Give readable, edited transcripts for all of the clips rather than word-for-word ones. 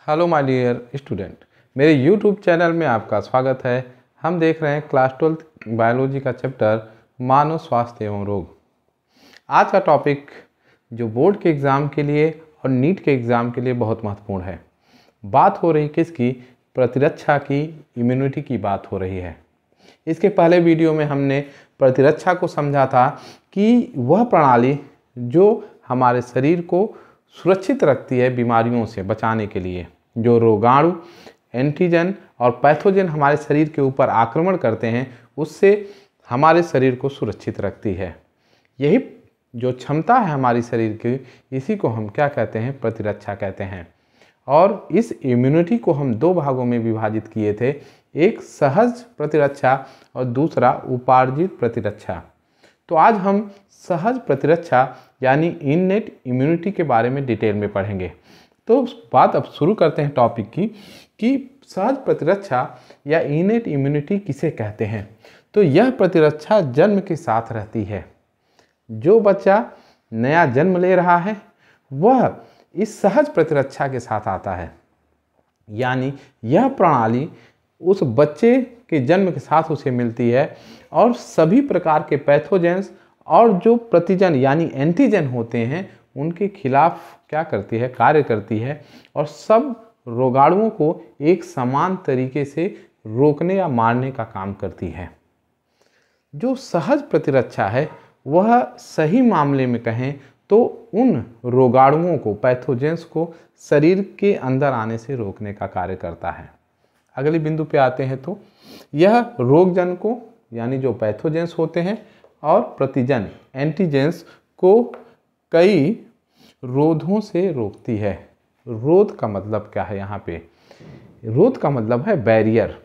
Hello my dear student, मेरे YouTube channel में आपका स्वागत है। हम देख रहे हैं क्लास 12 बायोलॉजी का चैप्टर मानव स्वास्थ्य एवं रोग। आज का टॉपिक जो बोर्ड के एग्ज़ाम के लिए और नीट के एग्ज़ाम के लिए बहुत महत्वपूर्ण है। बात हो रही किसकी? प्रतिरक्षा की, इम्यूनिटी की बात हो रही है। इसके पहले वीडियो में हमने प्रतिरक्षा को समझा था कि वह प्रणाली जो हमारे शरीर को सुरक्षित रखती है बीमारियों से बचाने के लिए, जो रोगाणु, एंटीजन और पैथोजन हमारे शरीर के ऊपर आक्रमण करते हैं, उससे हमारे शरीर को सुरक्षित रखती है। यही जो क्षमता है हमारी शरीर की, इसी को हम क्या कहते हैं? प्रतिरक्षा कहते हैं। और इस इम्यूनिटी को हम दो भागों में विभाजित किए थे, एक सहज प्रतिरक्षा और दूसरा उपार्जित प्रतिरक्षा। तो आज हम सहज प्रतिरक्षा यानी इननेट इम्यूनिटी के बारे में डिटेल में पढ़ेंगे। तो बात अब शुरू करते हैं टॉपिक की कि सहज प्रतिरक्षा या इननेट इम्यूनिटी किसे कहते हैं। तो यह प्रतिरक्षा जन्म के साथ रहती है। जो बच्चा नया जन्म ले रहा है वह इस सहज प्रतिरक्षा के साथ आता है, यानी यह प्रणाली उस बच्चे के जन्म के साथ उसे मिलती है और सभी प्रकार के पैथोजेंस और जो प्रतिजन यानी एंटीजन होते हैं उनके खिलाफ क्या करती है? कार्य करती है और सब रोगाणुओं को एक समान तरीके से रोकने या मारने का काम करती है। जो सहज प्रतिरक्षा है वह सही मामले में कहें तो उन रोगाणुओं को, पैथोजेंस को शरीर के अंदर आने से रोकने का कार्य करता है। अगले बिंदु पे आते हैं तो यह रोगजन को यानी जो पैथोजेंस होते हैं और प्रतिजन एंटीजेंस को कई रोधों से रोकती है। रोध का मतलब क्या है? यहाँ पे रोध का मतलब है बैरियर।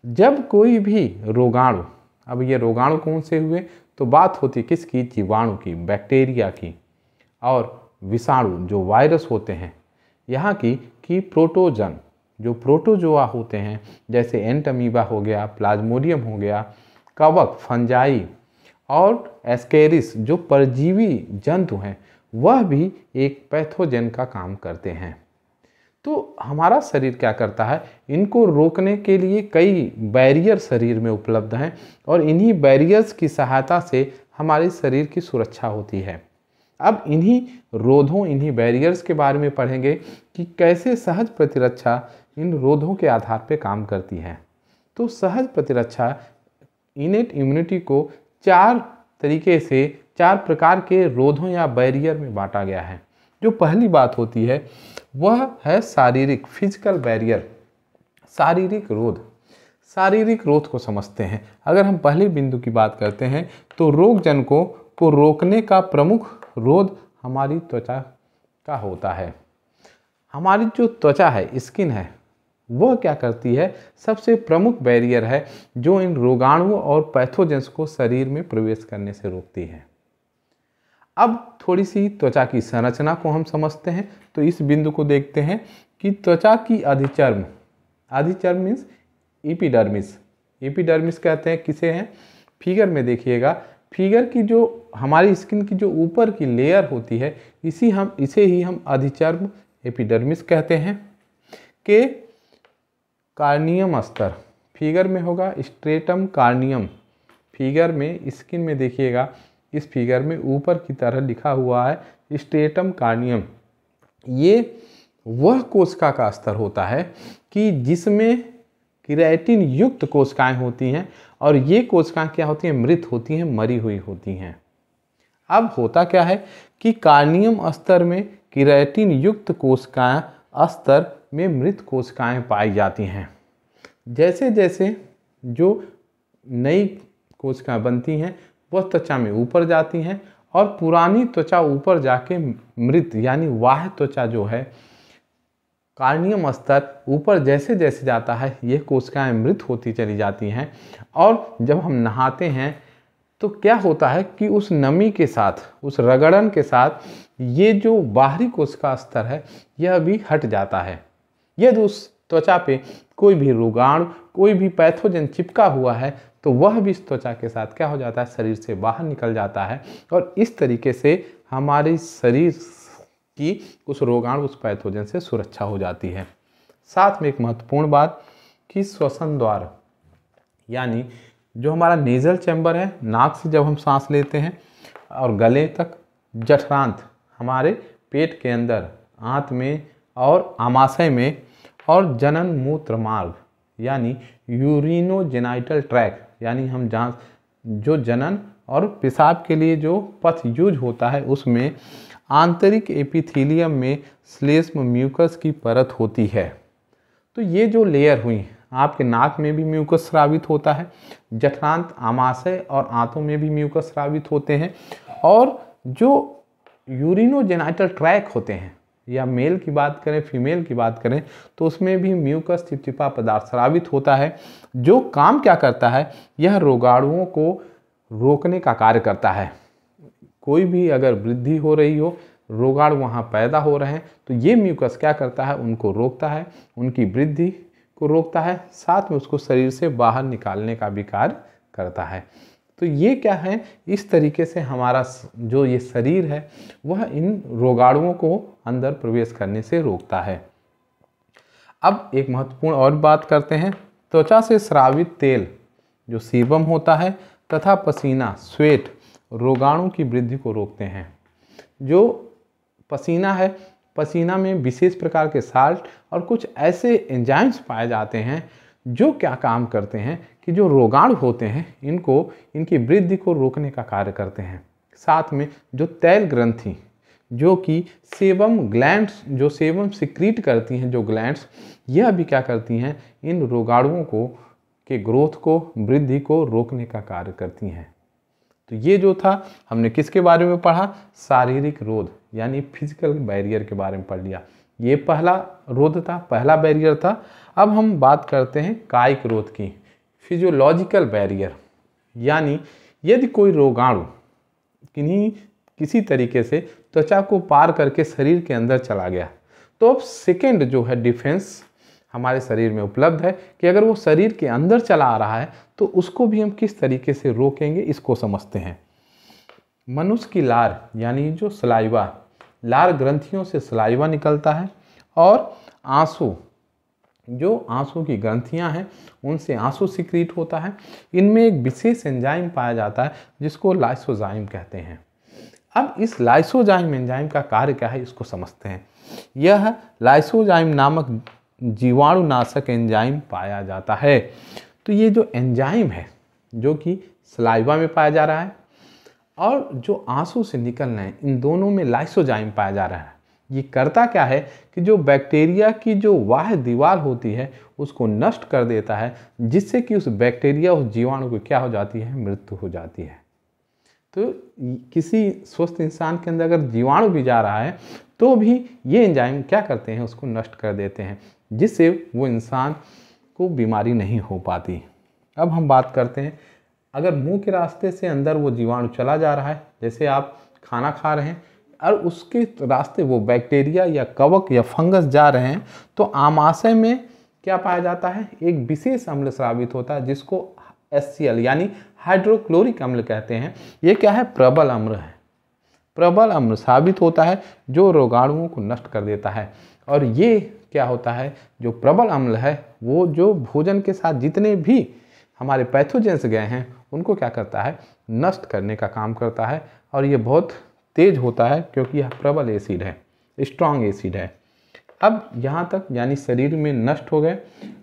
जब कोई भी रोगाणु, अब ये रोगाणु कौन से हुए? तो बात होती किसकी? जीवाणु की, बैक्टीरिया की, और विषाणु जो वायरस होते हैं यहाँ की, कि प्रोटोजन जो प्रोटोजोआ होते हैं, जैसे एंटमीबा हो गया, प्लाज्मोडियम हो गया, कवक, फंजाई और एस्केरिस जो परजीवी जंतु हैं, वह भी एक पैथोजन का काम करते हैं। तो हमारा शरीर क्या करता है? इनको रोकने के लिए कई बैरियर शरीर में उपलब्ध हैं और इन्हीं बैरियर्स की सहायता से हमारे शरीर की सुरक्षा होती है। अब इन्हीं रोधों, इन्हीं बैरियर्स के बारे में पढ़ेंगे कि कैसे सहज प्रतिरक्षा इन रोधों के आधार पर काम करती है। तो सहज प्रतिरक्षा इनेट इम्यूनिटी को चार तरीके से, चार प्रकार के रोधों या बैरियर में बांटा गया है। जो पहली बात होती है वह है शारीरिक, फिजिकल बैरियर, शारीरिक रोध। शारीरिक रोध को समझते हैं। अगर हम पहले बिंदु की बात करते हैं तो रोगजन को रोकने का प्रमुख रोध हमारी त्वचा का होता है। हमारी जो त्वचा है, स्किन है, वह क्या करती है? सबसे प्रमुख बैरियर है जो इन रोगाणुओं और पैथोजेंस को शरीर में प्रवेश करने से रोकती है। अब थोड़ी सी त्वचा की संरचना को हम समझते हैं। तो इस बिंदु को देखते हैं कि त्वचा की अधिचर्म, अधिचर्म मीन्स एपिडर्मिस, एपिडर्मिस कहते हैं किसे हैं? फिगर में देखिएगा, फिगर की जो हमारी स्किन की जो ऊपर की लेयर होती है, इसे ही हम अधिचर्म, एपिडर्मिस कहते हैं। के कार्नियम स्तर, फिगर में होगा स्ट्रेटम कार्नियम, फिगर में स्किन में देखिएगा, इस फिगर में ऊपर की तरह लिखा हुआ है स्ट्रेटम कार्नियम। ये वह कोशिका का स्तर होता है कि जिसमें केराटिन युक्त कोशिकाएं होती हैं और ये कोशिकाएं क्या होती हैं? मृत होती हैं, मरी हुई होती हैं। अब होता क्या है कि कार्नियम स्तर में केराटिन युक्त कोशिकाएं स्तर में मृत कोशिकाएं पाई जाती हैं। जैसे जैसे जो नई कोशिकाएं बनती हैं वह त्वचा में ऊपर जाती हैं और पुरानी त्वचा ऊपर जाके मृत यानी वाह्य त्वचा जो है, कार्नियम स्तर ऊपर जैसे जैसे जाता है ये कोशिकाएं मृत होती चली जाती हैं। और जब हम नहाते हैं तो क्या होता है कि उस नमी के साथ, उस रगड़न के साथ ये जो बाहरी कोशिका स्तर है यह भी हट जाता है। यदि उस त्वचा पे कोई भी रोगाणु, कोई भी पैथोजन चिपका हुआ है तो वह भी इस त्वचा के साथ क्या हो जाता है? शरीर से बाहर निकल जाता है और इस तरीके से हमारे शरीर की उस रोगाणु, उस पैथोजन से सुरक्षा हो जाती है। साथ में एक महत्वपूर्ण बात कि श्वसन द्वार यानी जो हमारा नेजल चैम्बर है, नाक से जब हम सांस लेते हैं और गले तक, जठरांत हमारे पेट के अंदर, आंत में और आमाशय में, और जनन मूत्र मार्ग यानी यूरिनोजेनाइटल ट्रैक यानी हम जहाँ जो जनन और पेशाब के लिए जो पथ यूज होता है उसमें आंतरिक एपिथेलियम में श्लेष्म म्यूकस की परत होती है। तो ये जो लेयर हुई, आपके नाक में भी म्यूकस स्रावित होता है, जठरांत, आमाशय और आंतों में भी म्यूकस स्रावित होते हैं, और जो यूरिनोजेनाइटल ट्रैक होते हैं, या मेल की बात करें फीमेल की बात करें, तो उसमें भी म्यूकस चिपचिपा पदार्थ स्रावित होता है, जो काम क्या करता है, यह रोगाणुओं को रोकने का कार्य करता है। कोई भी अगर वृद्धि हो रही हो, रोगाणु वहाँ पैदा हो रहे हैं, तो ये म्यूकस क्या करता है, उनको रोकता है, उनकी वृद्धि को रोकता है, साथ में उसको शरीर से बाहर निकालने का भी कार्य करता है। तो ये क्या है, इस तरीके से हमारा जो ये शरीर है वह इन रोगाणुओं को अंदर प्रवेश करने से रोकता है। अब एक महत्वपूर्ण और बात करते हैं, त्वचा से स्रावित तेल जो सीबम होता है तथा पसीना, स्वेट, रोगाणु की वृद्धि को रोकते हैं। जो पसीना है, पसीना में विशेष प्रकार के साल्ट और कुछ ऐसे एंजाइम्स पाए जाते हैं जो क्या काम करते हैं कि जो रोगाणु होते हैं इनकी वृद्धि को रोकने का कार्य करते हैं। साथ में जो तैल ग्रंथि जो कि सेबम ग्लैंड्स, जो सेबम सिक्रीट करती हैं, जो ग्लैंड्स, यह भी क्या करती हैं, इन रोगाणुओं को के ग्रोथ को, वृद्धि को रोकने का कार्य करती हैं। तो ये जो था हमने किसके बारे में पढ़ा, शारीरिक रोध यानी फिजिकल बैरियर के बारे में पढ़ लिया। ये पहला रोध था, पहला बैरियर था। अब हम बात करते हैं कायिक रोध की, फिजियोलॉजिकल बैरियर, यानी यदि कोई रोगाणु किसी तरीके से त्वचा को पार करके शरीर के अंदर चला गया, तो अब सेकेंड जो है डिफेंस हमारे शरीर में उपलब्ध है कि अगर वो शरीर के अंदर चला आ रहा है तो उसको भी हम किस तरीके से रोकेंगे, इसको समझते हैं। मनुष्य की लार यानी जो सलाइवा, लार ग्रंथियों से सलाइवा निकलता है, और आंसू, जो आंसू की ग्रंथियां हैं उनसे आंसू सिक्रीट होता है। इनमें एक विशेष एंजाइम पाया जाता है जिसको लाइसोजाइम कहते हैं। अब इस लाइसोजाइम एंजाइम का कार्य क्या है, इसको समझते हैं। यह लाइसोजाइम नामक जीवाणुनाशक एंजाइम पाया जाता है। तो ये जो एंजाइम है जो कि सलाइवा में पाया जा रहा है और जो आंसू से निकल रहे हैं, इन दोनों में लाइसोजाइम पाया जा रहा है। ये करता क्या है कि जो बैक्टीरिया की जो बाह्य दीवार होती है उसको नष्ट कर देता है, जिससे कि उस बैक्टीरिया, उस जीवाणु को क्या हो जाती है, मृत्यु हो जाती है। तो किसी स्वस्थ इंसान के अंदर अगर जीवाणु भी जा रहा है तो भी ये एंजाइम क्या करते हैं, उसको नष्ट कर देते हैं, जिससे वो इंसान को बीमारी नहीं हो पाती। अब हम बात करते हैं, अगर मुंह के रास्ते से अंदर वो जीवाणु चला जा रहा है, जैसे आप खाना खा रहे हैं और उसके रास्ते वो बैक्टीरिया या कवक या फंगस जा रहे हैं, तो आमाशय में क्या पाया जाता है, एक विशेष अम्ल स्रावित होता है जिसको HCl यानी हाइड्रोक्लोरिक अम्ल कहते हैं। ये क्या है, प्रबल अम्ल है, प्रबल अम्ल साबित होता है जो रोगाणुओं को नष्ट कर देता है। और ये क्या होता है, जो प्रबल अम्ल है वो जो भोजन के साथ जितने भी हमारे पैथोजेंस गए हैं उनको क्या करता है, नष्ट करने का काम करता है। और ये बहुत तेज होता है क्योंकि यह प्रबल एसिड है, स्ट्रॉन्ग एसिड है। अब यहाँ तक यानी शरीर में नष्ट हो गए।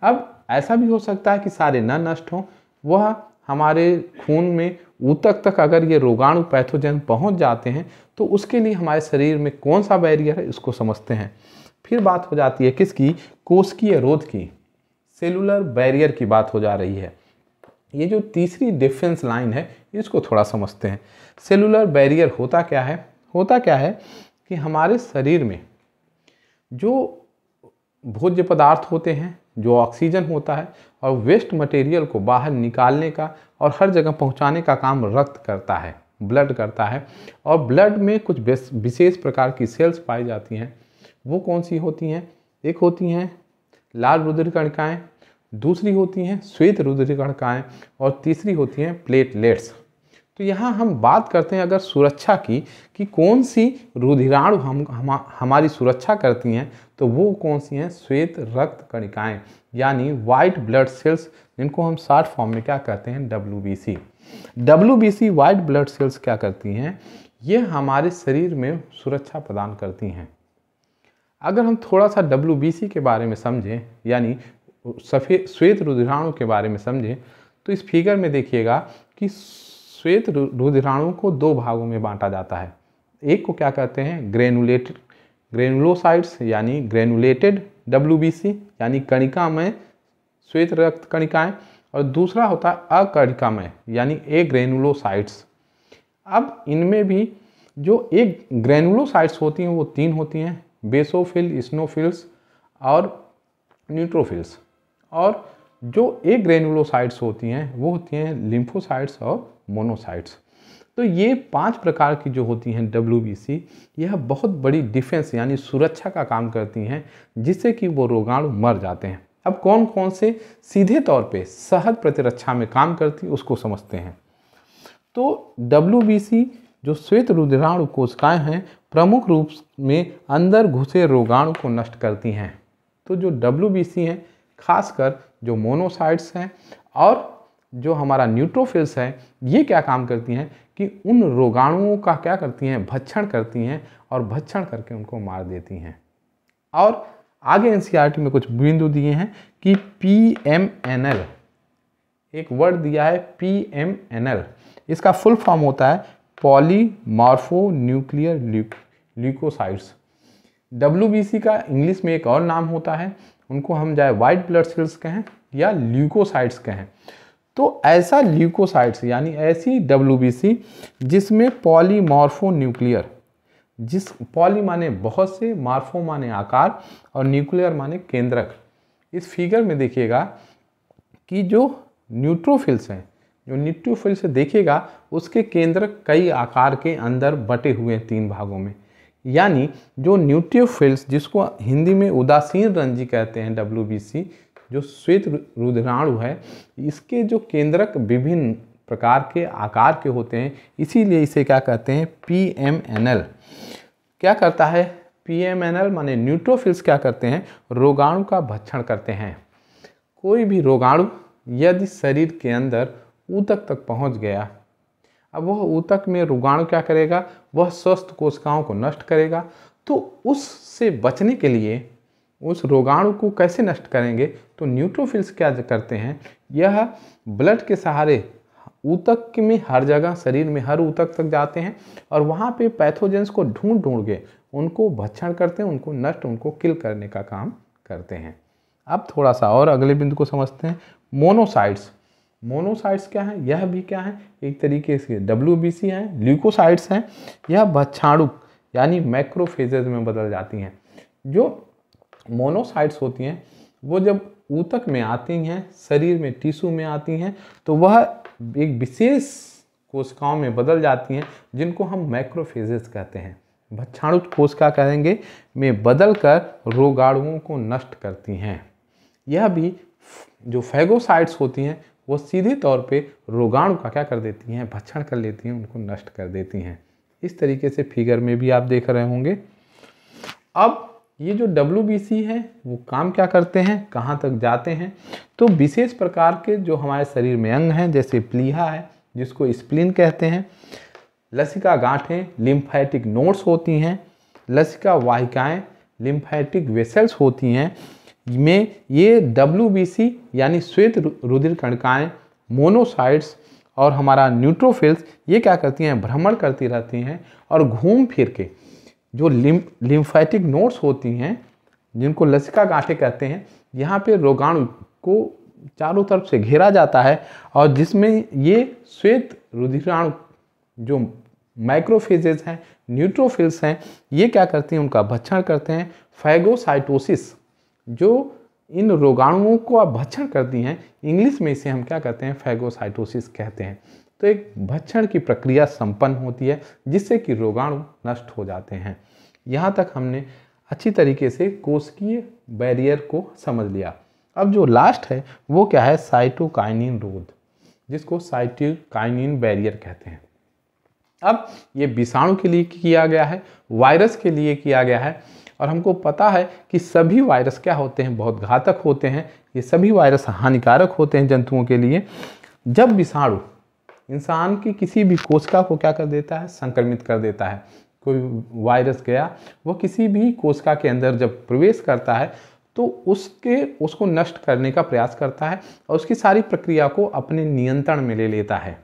अब ऐसा भी हो सकता है कि सारे न नष्ट हों, वह हमारे खून में ऊतक तक अगर ये रोगाणु पैथोजन पहुँच जाते हैं तो उसके लिए हमारे शरीर में कौन सा बैरियर है, इसको समझते हैं। फिर बात हो जाती है किसकी, कोशिकीय रोध की, सेलुलर बैरियर की बात हो जा रही है। ये जो तीसरी डिफेंस लाइन है इसको थोड़ा समझते हैं। सेलुलर बैरियर होता क्या है, होता क्या है कि हमारे शरीर में जो भोज्य पदार्थ होते हैं, जो ऑक्सीजन होता है और वेस्ट मटेरियल को बाहर निकालने का और हर जगह पहुंचाने का काम रक्त करता है, ब्लड करता है। और ब्लड में कुछ विशेष प्रकार की सेल्स पाई जाती हैं। वो कौन सी होती हैं, एक होती हैं लाल रुधिर कणिकाएँ, दूसरी होती हैं श्वेत रुधिर कणिकाएँ और तीसरी होती हैं प्लेटलेट्स। तो यहाँ हम बात करते हैं अगर सुरक्षा की कि कौन सी रुधिराणु हमारी सुरक्षा करती हैं, तो वो कौन सी हैं? श्वेत रक्त कणिकाएं यानी वाइट ब्लड सेल्स, जिनको हम शॉर्ट फॉर्म में क्या कहते हैं? WBC। WBC white blood cells क्या करती हैं? ये हमारे शरीर में सुरक्षा प्रदान करती हैं। अगर हम थोड़ा सा WBC के बारे में समझें, यानी सफ़ेद श्वेत रुधिराणु के बारे में समझें, तो इस फिगर में देखिएगा कि श्वेत रुधिराणु को दो भागों में बांटा जाता है। एक को क्या कहते हैं? ग्रेनुलोसाइट्स यानी ग्रेनुलेटेड WBC यानी कणिकामय श्वेत रक्त कणिकाएं, और दूसरा होता है अकणिकामय यानी एग्रेनुलोसाइट्स। अब इनमें भी जो एक ग्रेनुलोसाइट्स होती हैं वो तीन होती हैं, बेसोफिल, स्नोफिल्स और न्यूट्रोफिल्स। और जो एक ग्रेनुलोसाइट्स होती हैं वो होती हैं लिम्फोसाइट्स और मोनोसाइट्स। तो ये 5 प्रकार की जो होती हैं WBC, यह बहुत बड़ी डिफेंस यानी सुरक्षा का काम करती हैं, जिससे कि वो रोगाणु मर जाते हैं। अब कौन कौन से सीधे तौर पे सहज प्रतिरक्षा में काम करती है उसको समझते हैं। तो WBC जो श्वेत रुधिराणु कोशिकाएं हैं, प्रमुख रूप में अंदर घुसे रोगाणु को नष्ट करती हैं। तो जो WBC हैं, खासकर जो मोनोसाइट्स हैं और जो हमारा न्यूट्रोफिल्स है, ये क्या काम करती हैं कि उन रोगाणुओं का क्या करती हैं? भक्षण करती हैं और भक्षण करके उनको मार देती हैं। और आगे NCERT में कुछ बिंदु दिए हैं कि PMNL, एक वर्ड दिया है PMNL, इसका फुल फॉर्म होता है पॉलीमॉर्फो न्यूक्लियर ल्यूकोसाइट्स। WBC का इंग्लिश में एक और नाम होता है, उनको हम चाहे वाइट ब्लड सेल्स कहें या ल्यूकोसाइट्स कहें। तो ऐसा ल्यूकोसाइट्स यानी ऐसी WBC जिसमें पॉलीमॉर्फो न्यूक्लियर, जिस पॉली माने बहुत से, मार्फो माने आकार और न्यूक्लियर माने केंद्रक। इस फिगर में देखिएगा कि जो न्यूट्रोफिल्स हैं, जो न्यूट्रोफिल्स से देखिएगा उसके केंद्रक कई आकार के अंदर बटे हुए हैं 3 भागों में। यानी जो न्यूट्रोफिल्स, जिसको हिंदी में उदासीन रंजी कहते हैं, WBC जो श्वेत रुधिराणु है, इसके जो केंद्रक विभिन्न प्रकार के आकार के होते हैं, इसीलिए इसे क्या कहते हैं? PMNL। क्या करता है PMNL? माने न्यूट्रोफिल्स क्या करते हैं? रोगाणु का भक्षण करते हैं। कोई भी रोगाणु यदि शरीर के अंदर ऊतक तक पहुंच गया, अब वह ऊतक में रोगाणु क्या करेगा? वह स्वस्थ कोशिकाओं को नष्ट करेगा। तो उससे बचने के लिए उस रोगाणु को कैसे नष्ट करेंगे? तो न्यूट्रोफिल्स क्या करते हैं? यह ब्लड के सहारे ऊतक में हर जगह, शरीर में हर ऊतक तक जाते हैं और वहाँ पे पैथोजेंस को ढूंढ के उनको भक्षण करते हैं, उनको नष्ट, उनको किल करने का काम करते हैं। अब थोड़ा सा और अगले बिंदु को समझते हैं। मोनोसाइट्स। मोनोसाइट्स क्या है? यह भी क्या है? एक तरीके से WBC हैं, ल्यूकोसाइट्स हैं। यह भक्षाणु यानी मैक्रोफेजेज में बदल जाती हैं। जो मोनोसाइट्स होती हैं वो जब ऊतक में आती हैं, शरीर में टिश्यू में आती हैं, तो वह एक विशेष कोशिकाओं में बदल जाती हैं, जिनको हम मैक्रोफेजेस कहते हैं। भक्षाणु कोशिका कहेंगे में बदलकर रोगाणुओं को नष्ट करती हैं। यह भी जो फैगोसाइट्स होती हैं वो सीधे तौर पे रोगाणु का क्या कर देती हैं? भक्षण कर लेती हैं, उनको नष्ट कर देती हैं। इस तरीके से फिगर में भी आप देख रहे होंगे। अब ये जो WBC है वो काम क्या करते हैं, कहाँ तक जाते हैं? तो विशेष प्रकार के जो हमारे शरीर में अंग हैं, जैसे प्लीहा है जिसको स्प्लीन कहते हैं, लसिका गांठें लिम्फेटिक नोड्स होती हैं, लसिका वाहिकाएं लिम्फेटिक वेसल्स होती हैं, में ये WBC यानी श्वेत रुधिर कणिकाएं, मोनोसाइट्स और हमारा न्यूट्रोफिल्स ये क्या करती हैं? भ्रमण करती रहती हैं और घूम फिर के जो लिम्फेटिक नोड्स होती हैं, जिनको लसिका गांठें कहते हैं, यहाँ पे रोगाणु को चारों तरफ से घेरा जाता है और जिसमें ये श्वेत रुधिराणु जो माइक्रोफेजेज हैं, न्यूट्रोफिल्स हैं, ये क्या करती हैं? उनका भक्षण करते हैं। फैगोसाइटोसिस जो इन रोगाणुओं को आप भक्षण करती हैं, इंग्लिश में इसे हम क्या कहते हैं? फैगोसाइटोसिस कहते हैं। तो एक भक्षण की प्रक्रिया संपन्न होती है जिससे कि रोगाणु नष्ट हो जाते हैं। यहाँ तक हमने अच्छी तरीके से कोशिकीय बैरियर को समझ लिया। अब जो लास्ट है वो क्या है? साइटोकाइनिन रोध, जिसको साइटोकाइनिन बैरियर कहते हैं। अब ये विषाणु के लिए किया गया है, वायरस के लिए किया गया है, और हमको पता है कि सभी वायरस क्या होते हैं, बहुत घातक होते हैं। ये सभी वायरस हानिकारक होते हैं जंतुओं के लिए। जब विषाणु इंसान की किसी भी कोशिका को क्या कर देता है, संक्रमित कर देता है, कोई वायरस गया वो किसी भी कोशिका के अंदर जब प्रवेश करता है तो उसको नष्ट करने का प्रयास करता है और उसकी सारी प्रक्रिया को अपने नियंत्रण में ले लेता है।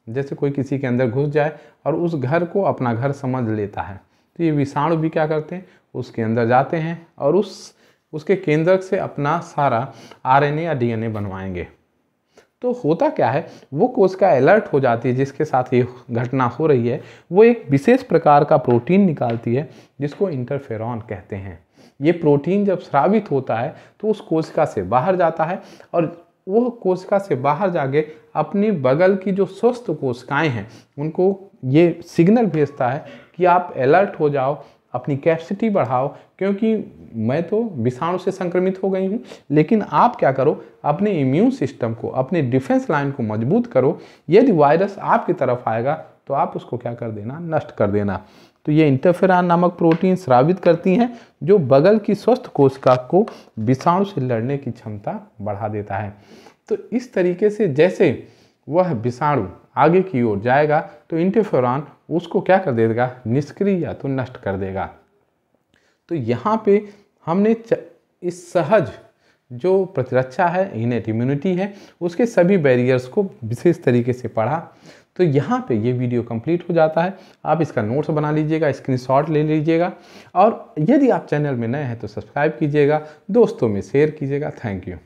जैसे कोई किसी के अंदर घुस जाए और उस घर को अपना घर समझ लेता है, तो ये विषाणु भी क्या करते हैं, उसके अंदर जाते हैं और उसके केंद्रक से अपना सारा आरएनए या डीएनए बनवाएंगे। तो होता क्या है, वो कोशिका अलर्ट हो जाती है जिसके साथ ये घटना हो रही है, वो एक विशेष प्रकार का प्रोटीन निकालती है जिसको इंटरफेरॉन कहते हैं। ये प्रोटीन जब स्रावित होता है तो उस कोशिका से बाहर जाता है और वो कोशिका से बाहर जाके अपनी बगल की जो स्वस्थ कोशिकाएं हैं उनको ये सिग्नल भेजता है कि आप अलर्ट हो जाओ, अपनी कैपेसिटी बढ़ाओ, क्योंकि मैं तो विषाणु से संक्रमित हो गई हूँ, लेकिन आप क्या करो, अपने इम्यून सिस्टम को, अपने डिफेंस लाइन को मजबूत करो। यदि वायरस आपकी तरफ आएगा तो आप उसको क्या कर देना, नष्ट कर देना। तो ये इंटरफेरॉन नामक प्रोटीन स्रावित करती हैं जो बगल की स्वस्थ कोशिका को विषाणु से लड़ने की क्षमता बढ़ा देता है। तो इस तरीके से जैसे वह विषाणु आगे की ओर जाएगा तो इंटरफेरॉन उसको क्या कर देगा, निष्क्रिय या तो नष्ट कर देगा। तो यहाँ पे हमने इस सहज जो प्रतिरक्षा है, इनेट इम्यूनिटी है, उसके सभी बैरियर्स को विशेष तरीके से पढ़ा। तो यहाँ पे ये वीडियो कंप्लीट हो जाता है। आप इसका नोट्स बना लीजिएगा, स्क्रीनशॉट ले लीजिएगा, और यदि आप चैनल में नए हैं तो सब्सक्राइब कीजिएगा, दोस्तों में शेयर कीजिएगा। Thank you.